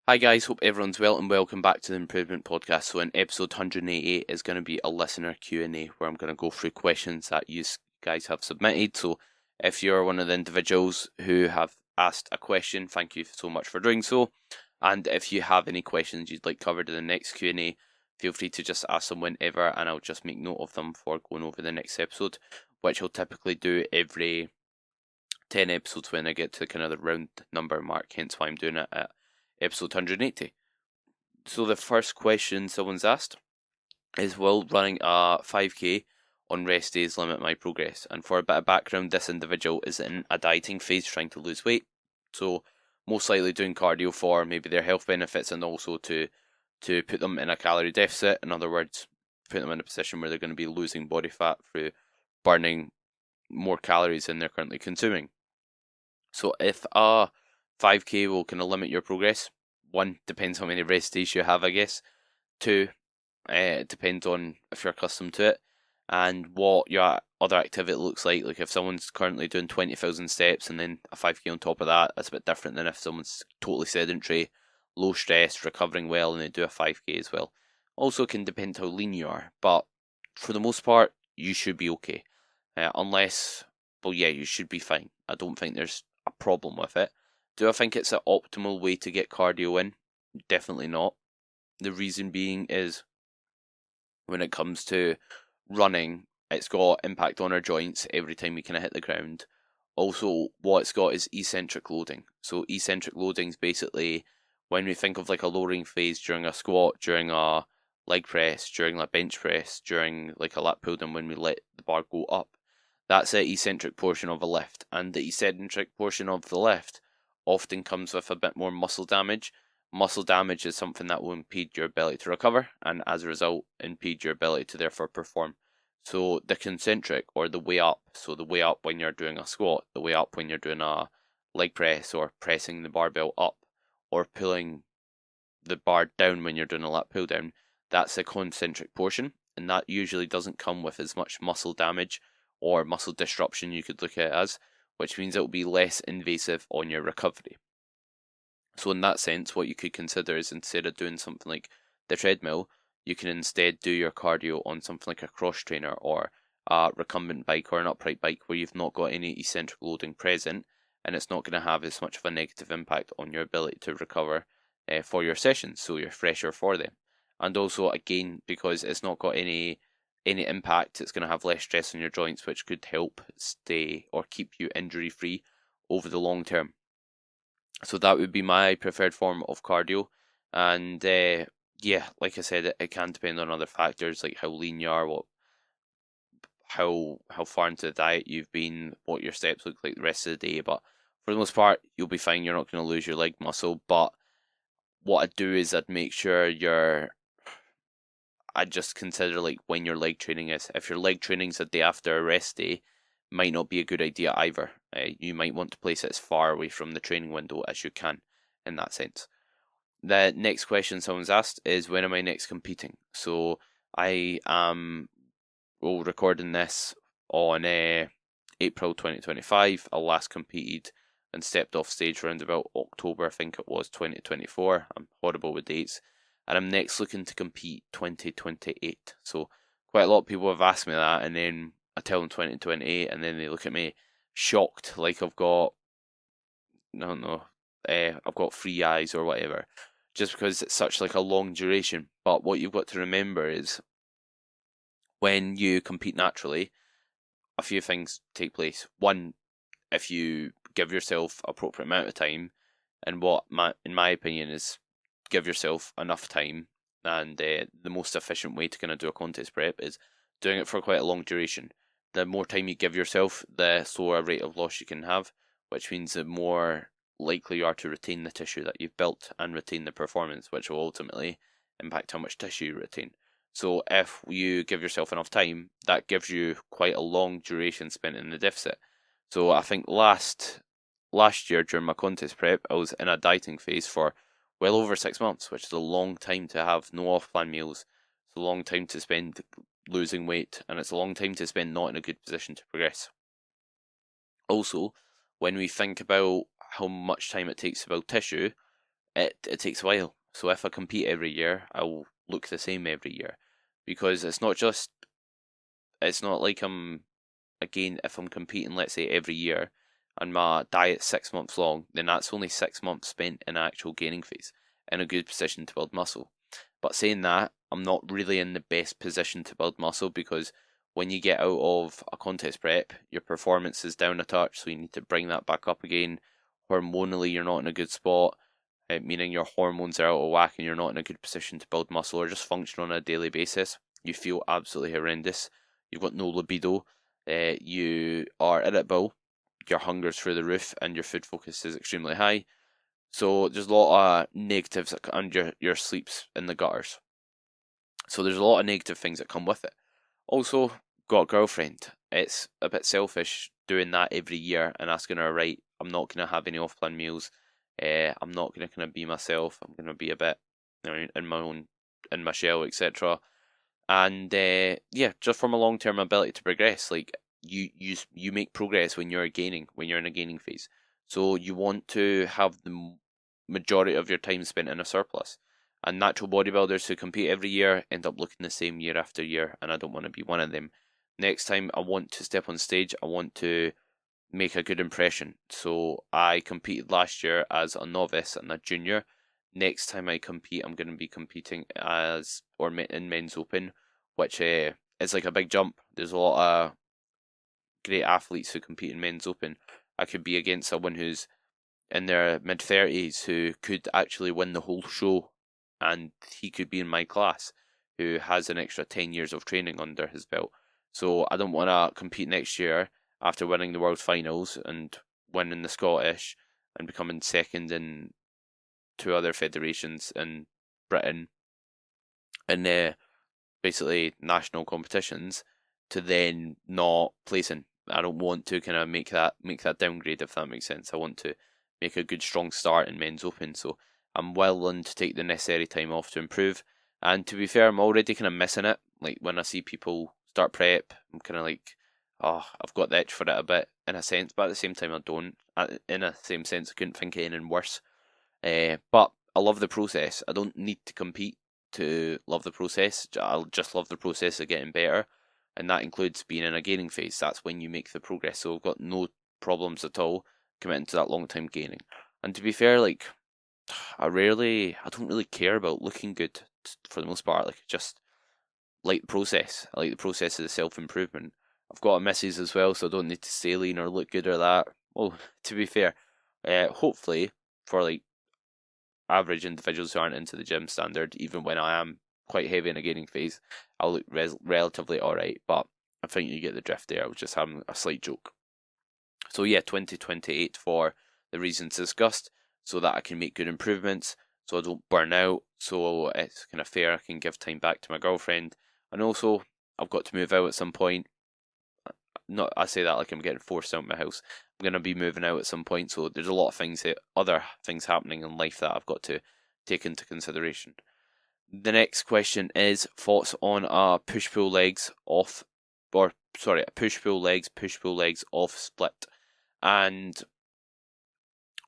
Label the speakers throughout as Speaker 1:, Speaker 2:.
Speaker 1: Hi guys, hope everyone's well and welcome back to the Improvement Podcast. So in episode 188 is going to be a listener Q&A where I'm going to go through questions that you guys have submitted. So if you're one of the individuals who have asked a question, thank you so much for doing so. And if you have any questions you'd like covered in the next Q&A, feel free to just ask them whenever and I'll just make note of them for going over the next episode, which I'll typically do every 10 episodes when I get to kind of the round number mark, hence why I'm doing it at episode 180. So the first question someone's asked is, will running a 5k on rest days limit my progress? And for a bit of background, this individual is in a dieting phase trying to lose weight. So most likely doing cardio for maybe their health benefits and also to put them in a calorie deficit. In other words, put them in a position where they're going to be losing body fat through burning more calories than they're currently consuming. So if a 5k will kind of limit your progress, one, depends how many rest days you have, I guess. Two, it depends on if you're accustomed to it and what your other activity looks like. Like if someone's currently doing 20,000 steps and then a 5k on top of that, that's a bit different than if someone's totally sedentary, low stress, recovering well, and they do a 5k as well. Also, can depend how lean you are, but for the most part, you should be okay. Unless, well, yeah, you should be fine. I don't think there's a problem with it. Do I think it's an optimal way to get cardio in? Definitely not. The reason being is when it comes to running, it's got impact on our joints every time we kind of hit the ground. Also, what it's got is eccentric loading. So eccentric loading is basically when we think of like a lowering phase during a squat, during a leg press, during a bench press, during like a lat pull down when we let the bar go up. That's the eccentric portion of a lift, and the eccentric portion of the lift often comes with a bit more muscle damage. Muscle damage is something that will impede your ability to recover, and as a result, impede your ability to therefore perform. So the concentric, or the way up, so the way up when you're doing a squat, the way up when you're doing a leg press, or pressing the barbell up, or pulling the bar down when you're doing a lat pull down, that's the concentric portion, and that usually doesn't come with as much muscle damage or muscle disruption, you could look at it as, which means it will be less invasive on your recovery. So in that sense, what you could consider is instead of doing something like the treadmill, you can instead do your cardio on something like a cross trainer or a recumbent bike or an upright bike where you've not got any eccentric loading present, and it's not going to have as much of a negative impact on your ability to recover for your sessions, so you're fresher for them. And also, again, because it's not got any impact, it's going to have less stress on your joints, which could help stay or keep you injury free over the long term. So that would be my preferred form of cardio. And yeah, like I said, it can depend on other factors like how lean you are, what how far into the diet you've been, what your steps look like the rest of the day. But for the most part, you'll be fine. You're not going to lose your leg muscle. But what I'd do is I'd make sure I'd just consider like when your leg training is. If your leg training's a day after a rest day, might not be a good idea either. You might want to place it as far away from the training window as you can in that sense. The next question someone's asked is, when am I next competing? So I am recording this on April 2025. I last competed and stepped off stage around about October, I think it was 2024. I'm horrible with dates. And I'm next looking to compete 2028. So quite a lot of people have asked me that, and then I tell them 2028, and then they look at me shocked, like I've got, I don't know, I've got three eyes or whatever, just because it's such like a long duration. But what you've got to remember is when you compete naturally, a few things take place. One, if you give yourself appropriate amount of time, and what in my opinion is give yourself enough time, and the most efficient way to kind of do a contest prep is doing it for quite a long duration. The more time you give yourself, the slower rate of loss you can have, which means the more likely you are to retain the tissue that you've built and retain the performance, which will ultimately impact how much tissue you retain. So if you give yourself enough time, that gives you quite a long duration spent in the deficit. So I think last year during my contest prep, I was in a dieting phase for well over 6 months, which is a long time to have no off-plan meals. It's a long time to spend losing weight, and it's a long time to spend not in a good position to progress. Also, when we think about how much time it takes to build tissue, it takes a while. So if I compete every year, I'll look the same every year, because it's not like again, if I'm competing, let's say every year, and my diet's 6 months long, then that's only 6 months spent in actual gaining phase, in a good position to build muscle. But saying that, I'm not really in the best position to build muscle, because when you get out of a contest prep, your performance is down a touch, so you need to bring that back up again. Hormonally, you're not in a good spot, meaning your hormones are out of whack and you're not in a good position to build muscle or just function on a daily basis. You feel absolutely horrendous. You've got no libido. You are irritable. Your hunger's through the roof and your food focus is extremely high. So there's a lot of negatives, and your sleep's in the gutters. So there's a lot of negative things that come with it. Also, got a girlfriend. It's a bit selfish doing that every year and asking her, right, I'm not going to have any off-plan meals. I'm not going to kind of be myself. I'm going to be a bit, in my shell, etc. And yeah, just from a long-term ability to progress, like you make progress when you're gaining, when you're in a gaining phase. So you want to have the majority of your time spent in a surplus. And natural bodybuilders who compete every year end up looking the same year after year, and I don't want to be one of them. Next time I want to step on stage, I want to make a good impression. So I competed last year as a novice and a junior. Next time I compete, I'm going to be competing in men's open, which is like a big jump. There's a lot of great athletes who compete in men's open. I could be against someone who's in their mid-30s who could actually win the whole show, and he could be in my class, who has an extra 10 years of training under his belt. So I don't want to compete next year after winning the World Finals and winning the Scottish and becoming second in two other federations in Britain in basically national competitions, to then not placing. I don't want to kind of make that downgrade, if that makes sense. I want to make a good strong start in men's open, so I'm willing to take the necessary time off to improve. And to be fair, I'm already kind of missing it. Like when I see people start prep, I'm kind of like, oh, I've got the itch for it a bit in a sense, but at the same time I don't. In a same sense, I couldn't think of anything worse. But I love the process. I don't need to compete to love the process. I'll just love the process of getting better, and that includes being in a gaining phase. That's when you make the progress. So I've got no problems at all committing to that long term gaining. And to be fair, like I don't really care about looking good for the most part. Like just like the process. I like the process of the self improvement. I've got a missus as well, so I don't need to stay lean or look good or that. Well, to be fair, hopefully for like average individuals who aren't into the gym standard, even when I am quite heavy in a gaining phase, I'll look relatively alright. But I think you get the drift there. I was just having a slight joke. So yeah, 2028 for the reasons discussed, so that I can make good improvements, so I don't burn out, so it's kind of fair, I can give time back to my girlfriend, and also I've got to move out at some point. Not I say that like I'm getting forced out of my house. I'm gonna be moving out at some point, so there's a lot of other things happening in life that I've got to take into consideration. The next question is thoughts on a push pull legs off, or sorry, a push pull legs off split, and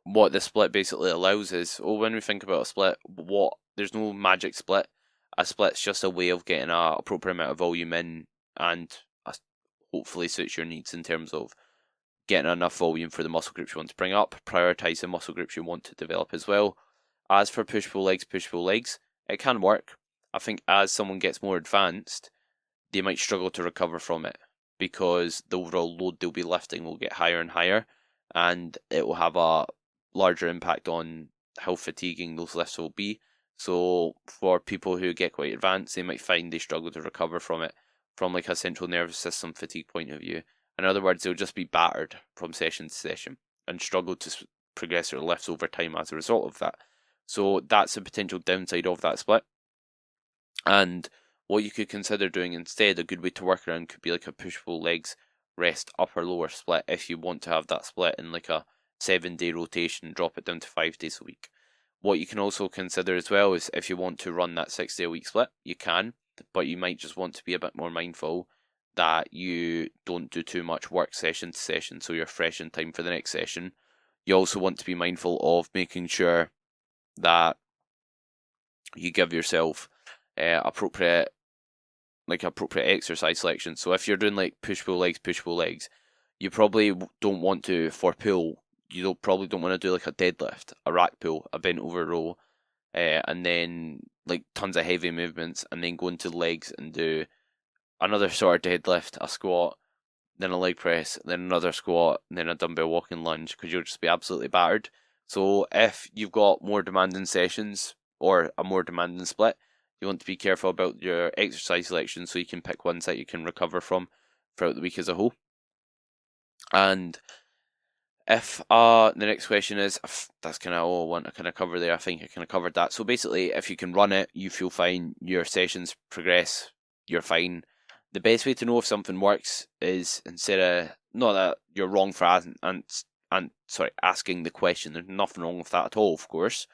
Speaker 1: what the split basically allows is, when we think about a split, there's no magic split. A split's just a way of getting a appropriate amount of volume in, and hopefully suits your needs in terms of getting enough volume for the muscle groups you want to bring up, prioritize the muscle groups you want to develop as well. As for push pull legs, it can work. I think as someone gets more advanced, they might struggle to recover from it, because the overall load they'll be lifting will get higher and higher, and it will have a larger impact on how fatiguing those lifts will be. So for people who get quite advanced, they might find they struggle to recover from it from like a central nervous system fatigue point of view. In other words, they'll just be battered from session to session and struggle to progress their lifts over time as a result of that. So that's a potential downside of that split. And what you could consider doing instead, a good way to work around, could be like a push-pull legs rest upper lower split, if you want to have that split in like a 7-day rotation, drop it down to 5 days a week. What you can also consider as well is, if you want to run that 6-day a week split, you can, but you might just want to be a bit more mindful that you don't do too much work session to session, so you're fresh in time for the next session. You also want to be mindful of making sure that you give yourself appropriate exercise selection. So if you're doing like push pull legs, you probably don't want to, for pull, probably don't want to do like a deadlift, a rack pull, a bent over row, and then like tons of heavy movements, and then go into legs and do another sort of deadlift, a squat, then a leg press, then another squat, and then a dumbbell walking lunge, because you'll just be absolutely battered. So if you've got more demanding sessions or a more demanding split, you want to be careful about your exercise selection so you can pick ones that you can recover from throughout the week as a whole. And if the next question is, that's kind of all I want to kind of cover there. I think I kind of covered that. So basically, if you can run it, you feel fine, your sessions progress, you're fine. The best way to know if something works is, instead of, not that you're wrong for asking the question. There's nothing wrong with that at all, of course.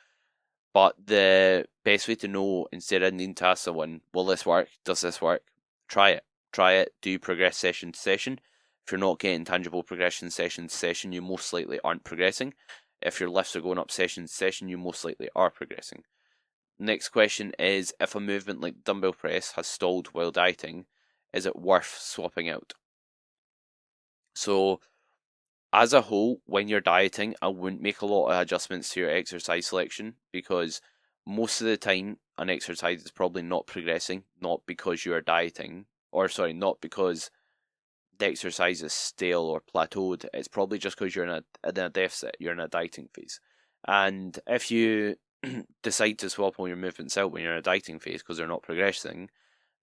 Speaker 1: But the best way to know, instead of needing to ask someone, will this work? Does this work? Try it. Try it. Do you progress session to session? If you're not getting tangible progression session to session, you most likely aren't progressing. If your lifts are going up session to session, you most likely are progressing. Next question is, if a movement like dumbbell press has stalled while dieting, is it worth swapping out? So, as a whole, when you're dieting, I wouldn't make a lot of adjustments to your exercise selection, because most of the time an exercise is probably not progressing, not because you are dieting, not because the exercise is stale or plateaued. It's probably just because you're in a deficit, you're in a dieting phase. And if you decide to swap all your movements out when you're in a dieting phase because they're not progressing,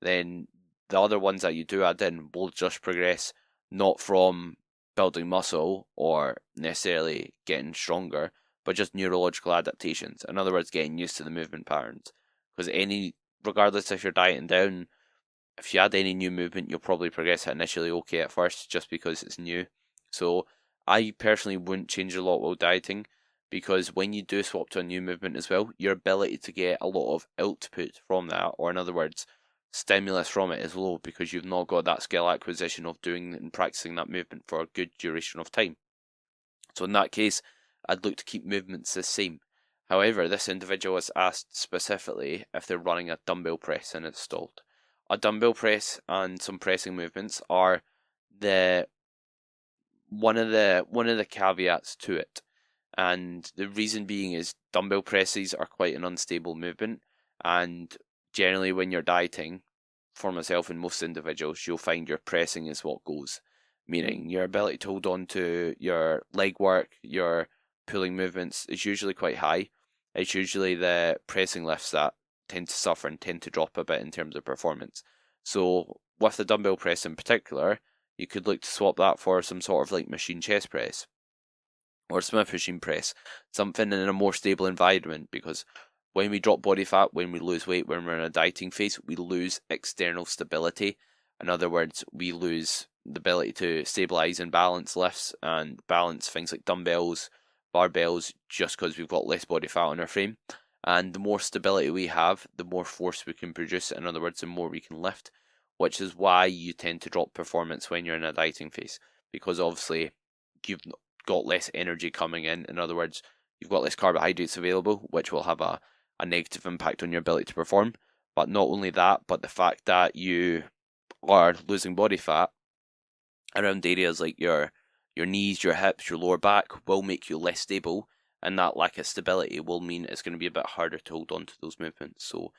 Speaker 1: then the other ones that you do add in will just progress, not from building muscle or necessarily getting stronger, but just neurological adaptations. In other words, getting used to the movement patterns. Because regardless if you're dieting down, if you add any new movement, you'll probably progress it initially okay at first, just because it's new. So I personally wouldn't change a lot while dieting, because when you do swap to a new movement as well, your ability to get a lot of output from that, or in other words, stimulus from it, is low, because you've not got that skill acquisition of doing and practicing that movement for a good duration of time. So in that case, I'd look to keep movements the same. However, this individual has asked specifically if they're running a dumbbell press and it's stalled. A dumbbell press and some pressing movements are the one of the caveats to it. And the reason being is dumbbell presses are quite an unstable movement, and generally when you're dieting, for myself and most individuals, you'll find your pressing is what goes. Meaning your ability to hold on to your leg work, your pulling movements is usually quite high. It's usually the pressing lifts that tend to suffer and tend to drop a bit in terms of performance. So with the dumbbell press in particular, you could look to swap that for some sort of like machine chest press or Smith machine press, something in a more stable environment, because when we drop body fat, when we lose weight, when we're in a dieting phase, we lose external stability. In other words, we lose the ability to stabilize and balance lifts and balance things like dumbbells, barbells, just because we've got less body fat on our frame. And the more stability we have, the more force we can produce. In other words, the more we can lift, which is why you tend to drop performance when you're in a dieting phase, because obviously you've got less energy coming in. In other words, you've got less carbohydrates available, which will have a negative impact on your ability to perform. But not only that, but the fact that you are losing body fat around areas like your knees, your hips, your lower back will make you less stable, and that lack of stability will mean it's going to be a bit harder to hold on to those movements. So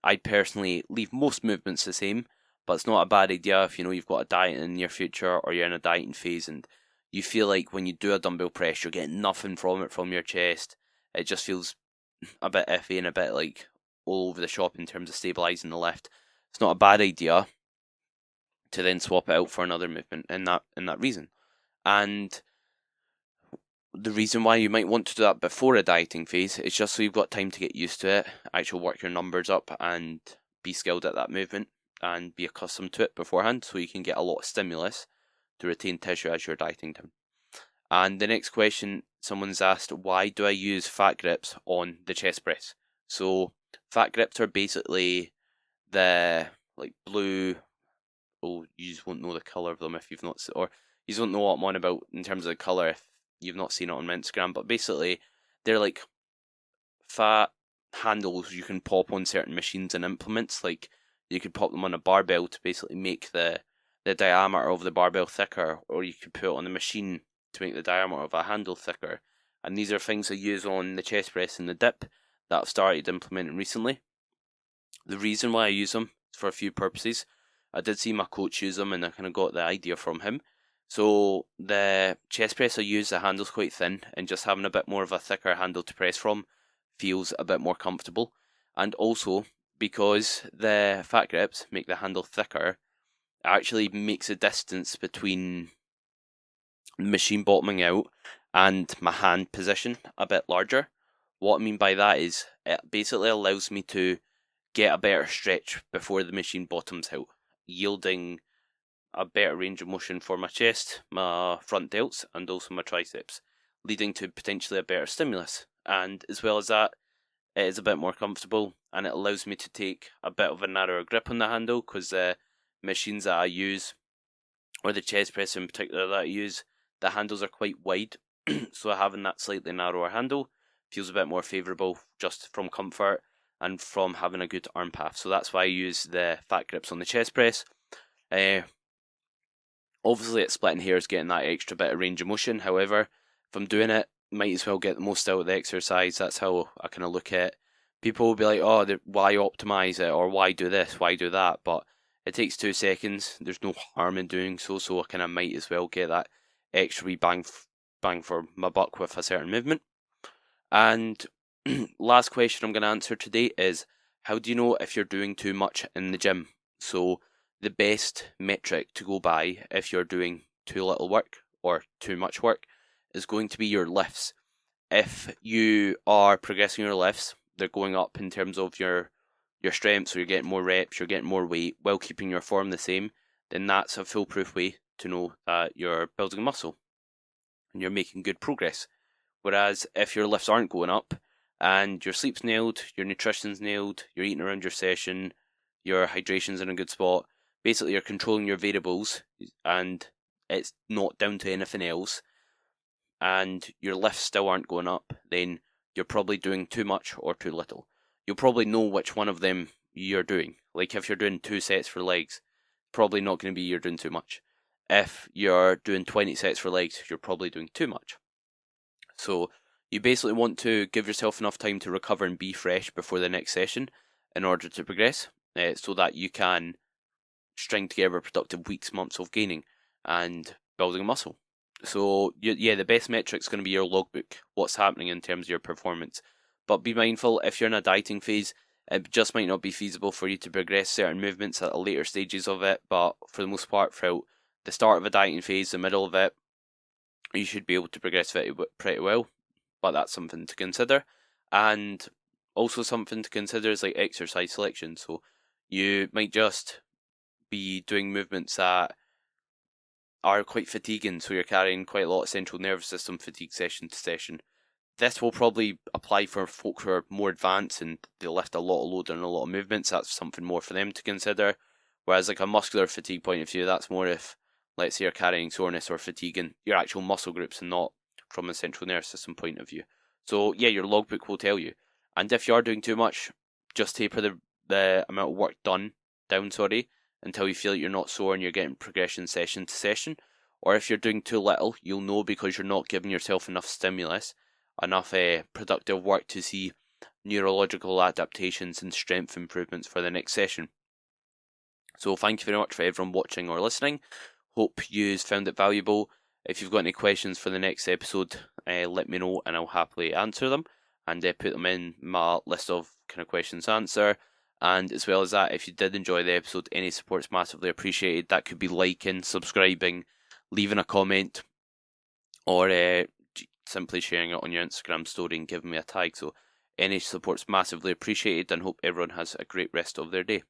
Speaker 1: I personally leave most movements the same, but it's not a bad idea if you know you've got a diet in your future, or you're in a dieting phase and you feel like when you do a dumbbell press, you're getting nothing from it from your chest. It just feels a bit iffy and a bit like all over the shop in terms of stabilizing the lift. It's not a bad idea to then swap it out for another movement in that reason. And the reason why you might want to do that before a dieting phase is just so you've got time to get used to it, actually work your numbers up and be skilled at that movement and be accustomed to it beforehand, so you can get a lot of stimulus to retain tissue as you're dieting down. And the next question, someone's asked, why do I use fat grips on the chest press? So fat grips are basically the like blue. Oh, you just won't know the color of them if you've not, or you won't know what I'm on about in terms of the color if you've not seen it on my Instagram. But basically, they're like fat handles you can pop on certain machines and implements. Like you could pop them on a barbell to basically make the diameter of the barbell thicker, or you could put it on the machine to make the diameter of a handle thicker. And these are things I use on the chest press and the dip that I've started implementing recently. The reason why I use them is for a few purposes. I did see my coach use them and I kind of got the idea from him. So the chest press I use, the handle's quite thin, and just having a bit more of a thicker handle to press from feels a bit more comfortable. And also, because the fat grips make the handle thicker, it actually makes the distance between the machine bottoming out and my hand position a bit larger. What I mean by that is it basically allows me to get a better stretch before the machine bottoms out, yielding a better range of motion for my chest, my front delts, and also my triceps, leading to potentially a better stimulus. And as well as that, it is a bit more comfortable, and it allows me to take a bit of a narrower grip on the handle, because the machines that I use, or the chest press in particular that I use, the handles are quite wide, so having that slightly narrower handle feels a bit more favourable just from comfort and from having a good arm path. So that's why I use the fat grips on the chest press. Obviously, it's splitting hairs, getting that extra bit of range of motion. However, if I'm doing it, might as well get the most out of the exercise. That's how I kind of look at it. People will be like, oh, why optimize it, or why do this, why do that? But it takes 2 seconds. There's no harm in doing so, so I kind of might as well get that extra wee bang for my buck with a certain movement. And last question I'm going to answer today is, how do you know if you're doing too much in the gym? So the best metric to go by if you're doing too little work or too much work is going to be your lifts. If you are progressing your lifts, they're going up in terms of your strength, so you're getting more reps, you're getting more weight while keeping your form the same, then that's a foolproof way to know that you're building muscle and you're making good progress. Whereas if your lifts aren't going up and your sleep's nailed, your nutrition's nailed, you're eating around your session, your hydration's in a good spot, basically you're controlling your variables and it's not down to anything else, and your lifts still aren't going up, then you're probably doing too much or too little. You'll probably know which one of them you're doing. Like if you're doing 2 sets for legs, probably not going to be you're doing too much. If you're doing 20 sets for legs, you're probably doing too much. So you basically want to give yourself enough time to recover and be fresh before the next session in order to progress, so that you can string together productive weeks, months of gaining and building muscle. So yeah, the best metric's going to be your logbook, what's happening in terms of your performance. But be mindful, if you're in a dieting phase, it just might not be feasible for you to progress certain movements at the later stages of it, but for the most part, throughout the start of a dieting phase, the middle of it, you should be able to progress pretty well. But that's something to consider. And also something to consider is like exercise selection. So you might just be doing movements that are quite fatiguing, so you're carrying quite a lot of central nervous system fatigue session to session. This will probably apply for folk who are more advanced and they lift a lot of load and a lot of movements. That's something more for them to consider. Whereas like a muscular fatigue point of view, that's more if, let's say, you're carrying soreness or fatigue in your actual muscle groups and not from a central nervous system point of view. So yeah, your logbook will tell you. And if you are doing too much, just taper the amount of work down, until you feel like you're not sore and you're getting progression session to session. Or if you're doing too little, you'll know because you're not giving yourself enough stimulus, enough productive work to see neurological adaptations and strength improvements for the next session. So thank you very much for everyone watching or listening. Hope you found it valuable. If you've got any questions for the next episode, let me know and I'll happily answer them and put them in my list of kind of questions to answer. And as well as that, if you did enjoy the episode, any support's massively appreciated. That could be liking, subscribing, leaving a comment, or simply sharing it on your Instagram story and giving me a tag. So any support's massively appreciated, and hope everyone has a great rest of their day.